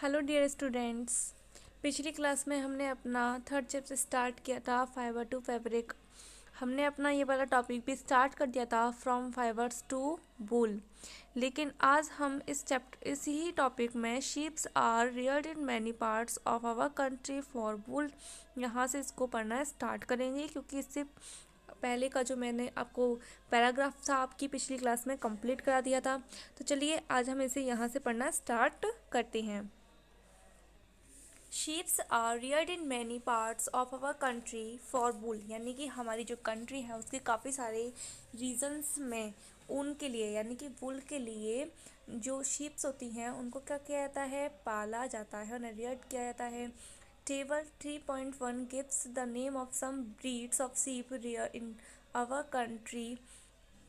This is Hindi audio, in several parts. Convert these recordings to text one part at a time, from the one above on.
Hello dear students. पिछली क्लास में हमने अपना थर्ड चैप्टर स्टार्ट किया था फाइबर टू फैब्रिक। हमने अपना ये वाला टॉपिक भी स्टार्ट कर दिया था फ्रॉम फाइबर्स टू वूल। लेकिन आज हम इस ही टॉपिक में sheeps are reared in many parts of our country for wool यहाँ से इसको पढ़ना स्टार्ट करेंगे, क्योंकि इससे पहले का जो मैंने आपको पैराग्राफ था आपकी पिछली क्लास में कंप्लीट करा दिया था। तो चलिए आज हम इसे यहाँ से पढ़ना स्टार्ट करते हैं। Sheeps are reared in many parts of our country for wool, यानी कि हमारी जो कंट्री है उसके काफ़ी सारे रीजन्स में ऊन के लिए यानी कि वूल के लिए जो शीप्स होती हैं उनको क्या किया जाता है, पाला जाता है, उन्हें रियर्ड किया जाता है। Table 3.1 gives the name of some breeds of sheep rear in our country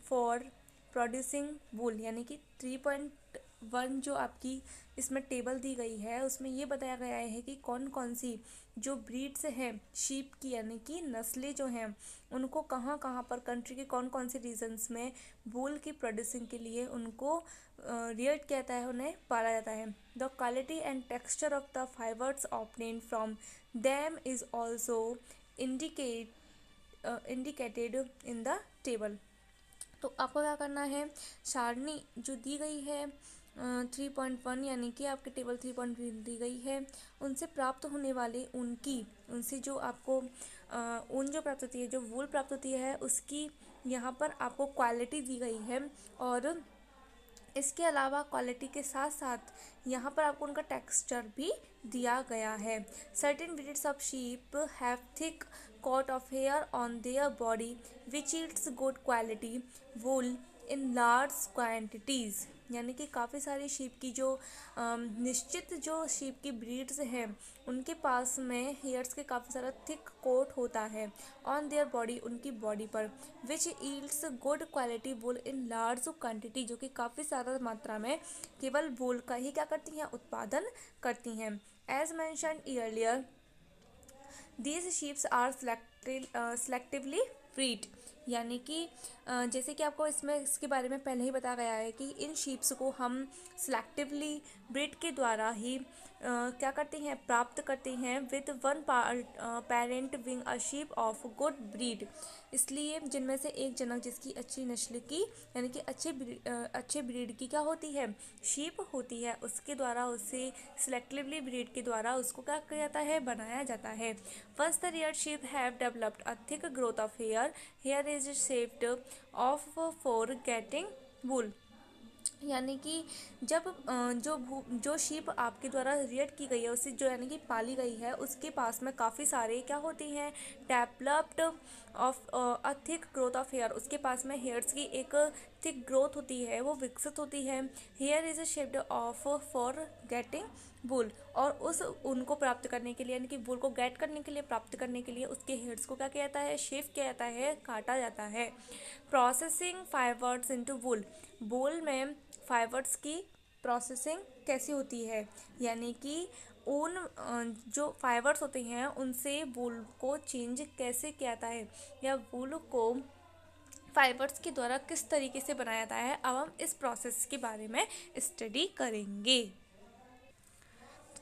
for producing wool, यानी कि 3.1 जो आपकी इसमें टेबल दी गई है उसमें ये बताया गया है कि कौन कौन सी जो ब्रीड्स हैं शीप की यानी कि नस्लें जो हैं उनको कहाँ कहाँ पर कंट्री के कौन कौन से रीजन्स में वूल की प्रोड्यूसिंग के लिए उनको रियर्ड किया जाता है, उन्हें पाला जाता है। The quality and texture of the fibres obtained from them is also indicated in the table. तो आपको क्या करना है, सारणी जो दी गई है 3.1 यानी कि आपके टेबल 3.3 दी गई है, उनसे प्राप्त होने वाले उनसे जो आपको ऊन जो प्राप्त होती है, जो वूल प्राप्त होती है, उसकी यहाँ पर आपको क्वालिटी दी गई है। और इसके अलावा क्वालिटी के साथ साथ यहाँ पर आपको उनका टेक्सचर भी दिया गया है। Certain breeds of sheep have thick coat of hair on their body which yields good quality wool in large quantities, यानी कि काफ़ी सारी शीप की जो निश्चित जो शीप की ब्रीड्स हैं उनके पास में हेयर्स के काफ़ी सारा थिक कोट होता है ऑन देयर बॉडी, उनकी बॉडी पर, which yields good quality wool in large quantity, जो कि काफ़ी ज़्यादा मात्रा में केवल वूल का ही क्या करती हैं, उत्पादन करती हैं। As mentioned earlier these sheeps are selectively breed, यानी कि जैसे कि आपको इसमें इसके बारे में पहले ही बताया गया है कि इन शीप्स को हम सेलेक्टिवली ब्रीड के द्वारा ही क्या करते हैं, प्राप्त करते हैं with one parent wing a sheep of good breed, इसलिए जिनमें से एक जनक जिसकी अच्छी नस्ल की यानी कि अच्छे ब्रीड की क्या होती है, शीप होती है, उसके द्वारा उसे सेलेक्टिवली ब्रीड के द्वारा उसको क्या किया जाता है, बनाया जाता है। Once the rear sheep have developed a thick growth of hair is shaped off for getting wool, यानी कि जब जो शीप आपके द्वारा रियड की गई है उसे जो यानी कि पाली गई है उसके पास में काफ़ी सारे क्या होती हैं, developed of a thick growth of hair, उसके पास में हेयर्स की एक थिक ग्रोथ होती है, वो विकसित होती है। Hair is shaped off for getting wool, और उस उनको प्राप्त करने के लिए यानी कि वूल को गेट करने के लिए, प्राप्त करने के लिए उसके हेयर्स को क्या किया जाता है, शेप किया जाता है, काटा जाता है। प्रोसेसिंग फाइबर्स इनटू वूल, वूल में फाइबर्स की प्रोसेसिंग कैसी होती है, यानी कि ऊन जो फाइबर्स होते हैं उनसे वूल को चेंज कैसे किया जाता है, या वूल को फाइबर्स के द्वारा किस तरीके से बनाया जाता है, अब हम इस प्रोसेस के बारे में स्टडी करेंगे।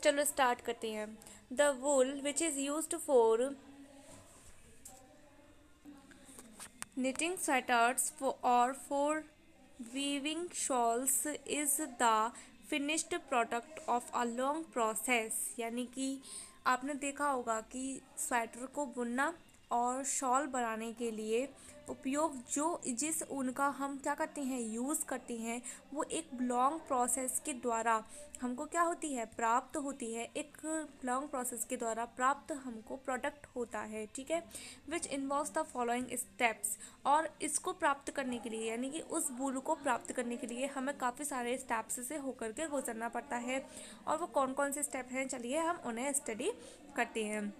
चलो स्टार्ट करते हैं। The wool which is used for knitting sweaters or for weaving shawls is the finished product of a long process, यानी कि आपने देखा होगा कि स्वेटर को बुनना और शॉल बनाने के लिए उपयोग जो जिस ऊन का हम क्या करते हैं, यूज़ करते हैं, वो एक लॉन्ग प्रोसेस के द्वारा हमको क्या होती है, प्राप्त होती है, एक लॉन्ग प्रोसेस के द्वारा प्राप्त हमको प्रोडक्ट होता है, ठीक है। Which involves the following steps, और इसको प्राप्त करने के लिए यानी कि उस वूल को प्राप्त करने के लिए हमें काफ़ी सारे स्टेप्स से होकर के गुजरना पड़ता है, और वो कौन कौन से स्टेप हैं, चलिए हम उन्हें स्टडी करते हैं।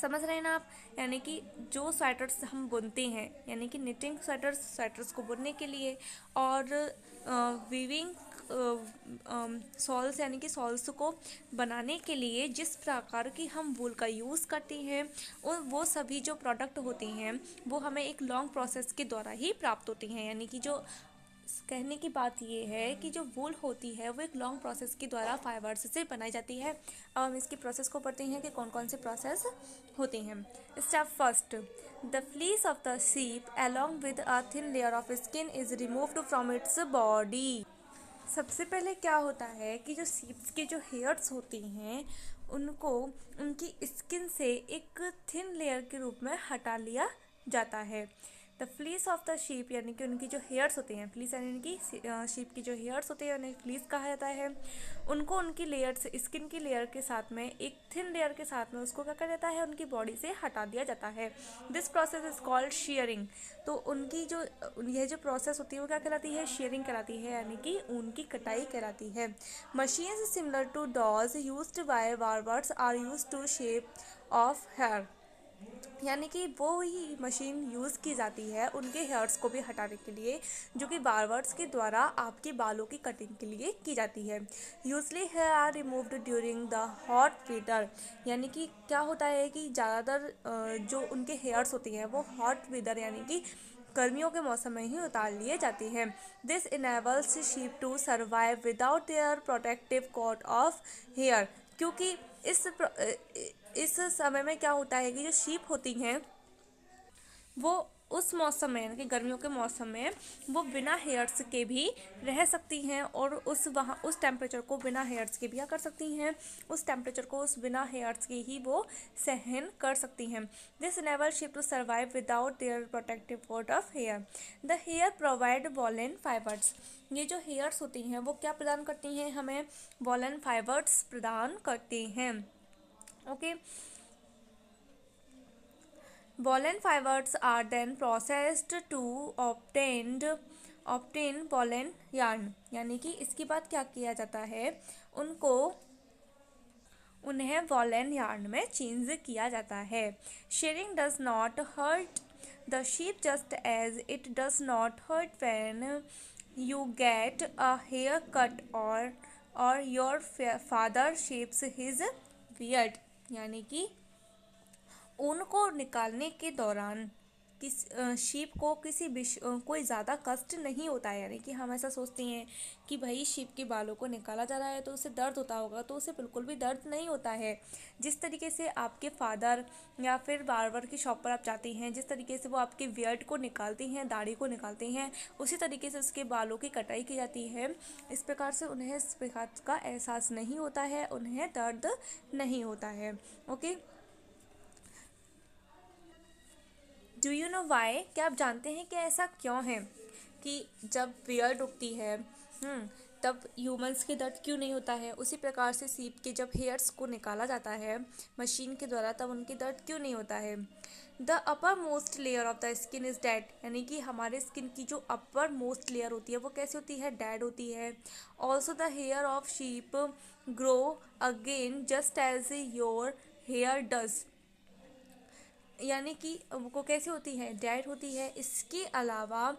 समझ रहे हैं ना आप, यानी कि जो स्वेटर्स हम बुनते हैं यानी कि निटिंग स्वेटर्स को बुनने के लिए, और वीविंग सॉल्स यानी कि सॉल्स को बनाने के लिए जिस प्रकार की हम वूल का यूज़ करते हैं, वो सभी जो प्रोडक्ट होते हैं वो हमें एक लॉन्ग प्रोसेस के द्वारा ही प्राप्त होते हैं, यानी कि जो कहने की बात ये है कि जो वूल होती है वो एक लॉन्ग प्रोसेस के द्वारा फाइबर्स से बनाई जाती है। अब हम इसकी प्रोसेस को पढ़ते हैं कि कौन कौन से प्रोसेस होते हैं। Step first, the fleece of the sheep along with a thin layer of skin is removed from its body. सबसे पहले क्या होता है कि जो सीप्स के जो हेयर्स होती हैं उनको उनकी स्किन से एक थिन लेयर के रूप में हटा लिया जाता है। The fleece of the sheep यानी कि उनकी जो हेयर्स होते हैं, फ्लीस यानी कि शीप की जो हेयर्स होते हैं उन्हें फ्लीस कहा जाता है। उनको उनकी लेयर्स, स्किन की लेयर के साथ में एक थिन लेयर के साथ में उसको क्या करा जाता है, उनकी बॉडी से हटा दिया जाता है। This process is called sharing. तो उनकी जो यह जो प्रोसेस होती है वो क्या कहलाती है, शेयरिंग कहलाती है, यानी कि ऊन की कटाई कहलाती है। Machines similar to those used by barbers are used to shape of hair, यानी कि वो ही मशीन यूज़ की जाती है उनके हेयर्स को भी हटाने के लिए, जो कि बार्बर्स के द्वारा आपके बालों की कटिंग के लिए की जाती है। Usually hair are removed during the hot weather, यानी कि क्या होता है कि ज़्यादातर जो उनके हेयर्स होती हैं वो हॉट वेदर यानी कि गर्मियों के मौसम में ही उतार लिए जाते हैं। This enables sheep to survive without their protective coat of hair, क्योंकि इस समय में क्या होता है कि जो शीप होती हैं वो उस मौसम में यानी कि गर्मियों के मौसम में वो बिना हेयर्स के भी रह सकती हैं और उस टेम्परेचर को बिना हेयर्स के भी क्या कर सकती हैं, उस टेम्परेचर को उस बिना हेयर्स के ही वो सहन कर सकती हैं। This never sheep to survive without their protective coat of hair. The hair provide woollen fibres, ये जो हेयर्स होती हैं वो क्या प्रदान करती हैं, हमें वॉलन फाइबर्स प्रदान करती हैं। Okay, Pollen fibers are then processed to obtain pollen yarn, यानी कि इसके बाद क्या किया जाता है, उन्हें वॉलन यार्न में चेंज किया जाता है। Shearing does not hurt the sheep just as it does not hurt when you get a haircut or your father shapes his beard, यानी कि ऊन को निकालने के दौरान शीप को कोई ज़्यादा कष्ट नहीं होता है। यानी कि हम ऐसा सोचते हैं कि भाई शीप के बालों को निकाला जा रहा है तो उसे दर्द होता होगा, तो उसे बिल्कुल भी दर्द नहीं होता है। जिस तरीके से आपके फादर या फिर बार्बर की शॉप पर आप जाते हैं, जिस तरीके से वो आपके बियर्ड को निकालते हैं, दाढ़ी को निकालते हैं, उसी तरीके से उसके बालों की कटाई की जाती है। इस प्रकार से उन्हें इस प्रकार का एहसास नहीं होता है, उन्हें दर्द नहीं होता है। Okay, do you know why, क्या आप जानते हैं कि ऐसा क्यों है कि जब बियर्ड उगती है तब ह्यूमंस के दर्द क्यों नहीं होता है, उसी प्रकार से सीप के जब हेयर्स को निकाला जाता है मशीन के द्वारा तब उनके दर्द क्यों नहीं होता है। The upper most layer of the skin is dead, यानी कि हमारे स्किन की जो अपर मोस्ट लेयर होती है वो कैसी होती है, डेड होती है। Also the hair of sheep grow again just as your hair does, यानी कि वो कैसे होती है, डेड होती है। इसके अलावा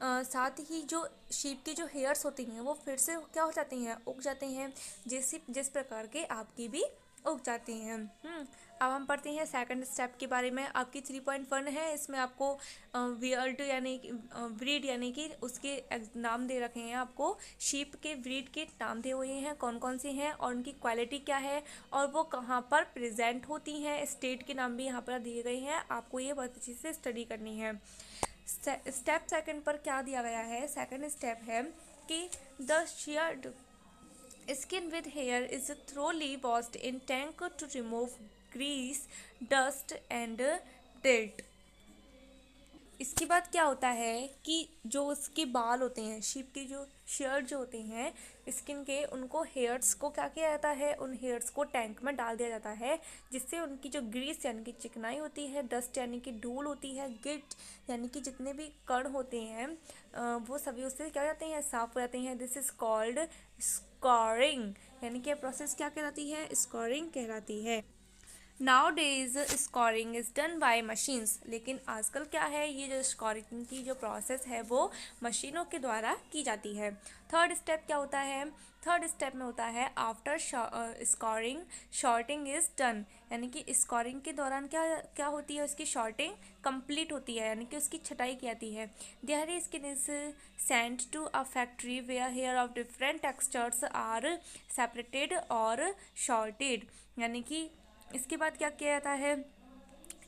साथ ही जो शीप की जो हेयर्स होती हैं वो फिर से क्या हो जाती हैं, उग जाते हैं, जिस प्रकार के आपकी भी उग जाती हैं। अब हम पढ़ते हैं सेकंड स्टेप के बारे में। आपकी 3.1 है, इसमें आपको वियर्ड यानी कि ब्रीड यानी कि उसके नाम दे रखे हैं, आपको शीप के ब्रीड के नाम दिए हुए हैं, कौन कौन से हैं और उनकी क्वालिटी क्या है और वो कहाँ पर प्रेजेंट होती हैं, स्टेट के नाम भी यहाँ पर दिए गए हैं, आपको ये बहुत अच्छे से स्टडी करनी है। स्टेप सेकंड पर क्या दिया गया है, सेकंड स्टेप है कि the shared skin with hair is thoroughly washed in tank to remove grease, dust and dirt। इसके बाद क्या होता है कि जो उसके बाल होते हैं, शीप के जो शेयर जो होते हैं स्किन के, उनको हेयर्स को क्या किया जाता है, उन हेयर्स को टैंक में डाल दिया जाता है, जिससे उनकी जो ग्रीस यानी कि चिकनाई होती है, डस्ट यानी कि धूल होती है, गिट यानी कि जितने भी कण होते हैं वो सभी उससे क्या हो जाते हैं, साफ हो जाते हैं। दिस इज कॉल्ड स्कोरिंग, यानी कि प्रोसेस क्या कहलाती है, स्कोरिंग कहलाती है। Now days scoring is done by machines, लेकिन आजकल क्या है, ये जो स्कोरिंग की जो प्रोसेस है वो मशीनों के द्वारा की जाती है। थर्ड स्टेप क्या होता है, थर्ड स्टेप में होता है after scouring sorting is done, यानी कि स्कोरिंग के दौरान क्या क्या होती है, उसकी शॉर्टिंग कंप्लीट होती है, यानी कि उसकी छटाई की जाती है। Their skin is sent to a factory where hair of different textures are separated और शॉर्टेड, यानी कि इसके बाद क्या किया जाता है,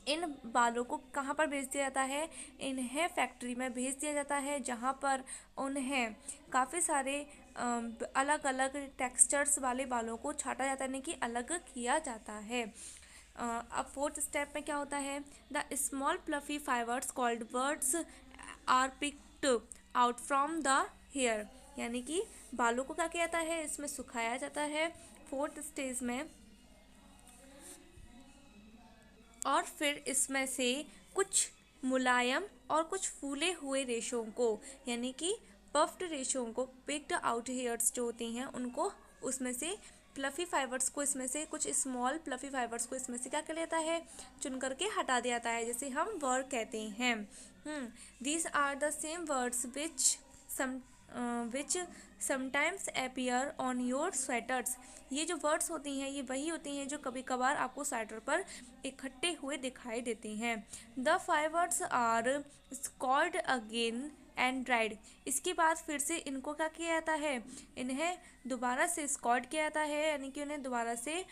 इन बालों को कहाँ पर भेज दिया जाता है, इन्हें फैक्ट्री में भेज दिया जाता है, जहाँ पर उन्हें काफ़ी सारे अलग अलग टेक्सचर्स वाले बालों को छाटा जाता है, यानी कि अलग किया जाता है। अब फोर्थ स्टेप में क्या होता है, the small fluffy fibres called burrs are picked out from the hair, यानी कि बालों को क्या किया जाता है, इसमें सुखाया जाता है फोर्थ स्टेज में, और फिर इसमें से कुछ मुलायम और कुछ फूले हुए रेशों को, यानी कि पफ्ड रेशों को, पिक्ड आउट हेयर्स जो होती हैं उनको, उसमें से प्लफी फाइबर्स को, इसमें से कुछ स्मॉल प्लफी फाइबर्स को इसमें से क्या कर लेता है, चुन करके हटा दिया जाता है, जैसे हम वर्ड कहते हैं। दीज आर द सेम वर्ड्स which sometimes appear on your sweaters, ये जो वर्ड्स होती हैं ये वही होती हैं जो कभी कभार आपको स्वेटर पर इकट्ठे हुए दिखाई देते हैं। The fibres are scoured again and dried, इसके बाद फिर से इनको क्या किया जाता है, इन्हें दोबारा से स्कॉल्ड किया जाता है, यानी कि उन्हें दोबारा से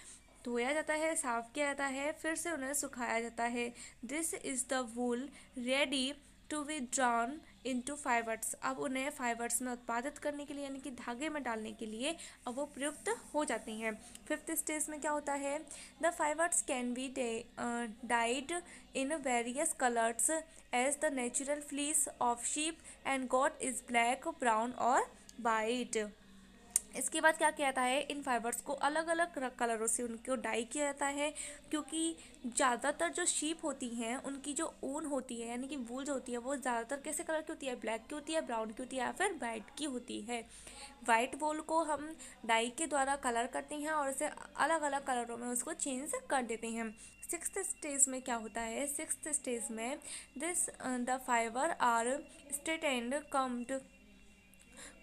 धोया जाता है, साफ किया जाता है, फिर से उन्हें सुखाया जाता है। This is the wool ready to be drawn into fibres, अब उन्हें फाइबर्स में उत्पादित करने के लिए, यानी कि धागे में डालने के लिए अब वो प्रयुक्त हो जाती हैं। फिफ्थ स्टेज में क्या होता है, the fibres can be dyed in various colours as the natural fleece of sheep and goat is black, brown और वाइट। इसके बाद क्या किया जाता है, इन फाइबर्स को अलग अलग कलरों से उनको डाई किया जाता है, क्योंकि ज़्यादातर जो शीप होती हैं उनकी जो ऊन होती है, यानी कि वूल जो होती है, वो ज़्यादातर कैसे कलर की होती है, ब्लैक की होती है, ब्राउन की होती है, या फिर वाइट की होती है। वाइट वूल को हम डाई के द्वारा कलर करते हैं और इसे अलग अलग कलरों में उसको चेंज कर देते हैं। सिक्स्थ स्टेज में क्या होता है, सिक्स्थ स्टेज में the fibre are straight and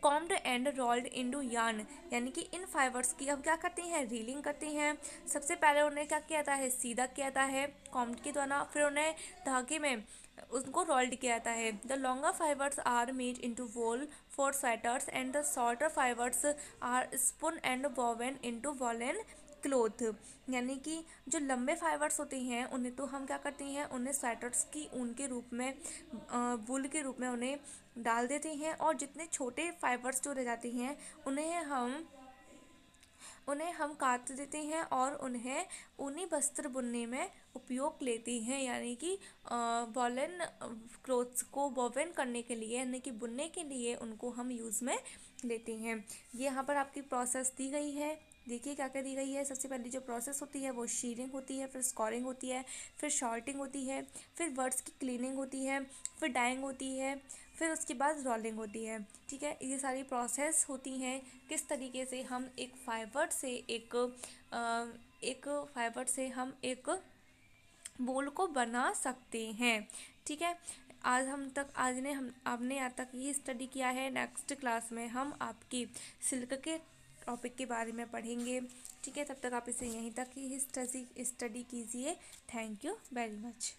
combed and rolled into yarn, यानी कि इन फाइबर्स की अब क्या करती हैं, रीलिंग करती हैं। सबसे पहले उन्हें क्या किया जाता है, सीधा किया जाता है कॉम्ड के द्वारा, फिर उन्हें धागे में उनको रोल्ड किया जाता है। The longer fibres are made into wool for sweaters and the shorter fibres are spun and woven into woollen cloth, यानी कि जो लंबे फाइबर्स होते हैं उन्हें तो हम क्या करते हैं, उन्हें स्वेटर्स की ऊन के रूप में, वूल के रूप में उन्हें डाल देते हैं, और जितने छोटे फाइबर्स जो रह जाते हैं उन्हें हम काट देते हैं और उन्हें ऊनी वस्त्र बुनने में उपयोग लेते हैं, यानी कि वॉलन क्लोथ्स को वोवन करने के लिए, यानी कि बुनने के लिए उनको हम यूज़ में लेते हैं। ये यहाँ पर आपकी प्रोसेस दी गई है, देखिए क्या क्या दी गई है। सबसे पहली जो प्रोसेस होती है वो शीरिंग होती है, फिर स्कोरिंग होती है, फिर शॉर्टिंग होती है, फिर वर्ड्स की क्लीनिंग होती है, फिर डाइंग होती है, फिर उसके बाद रोलिंग होती है। ठीक है, ये सारी प्रोसेस होती हैं किस तरीके से हम एक फाइबर से एक बोल को बना सकते हैं। ठीक है, आपने आज तक ये स्टडी किया है। नेक्स्ट क्लास में हम आपकी सिल्क के टॉपिक के बारे में पढ़ेंगे। ठीक है, तब तक आप इसे यहीं तक ही स्टडी कीजिए। Thank you very much.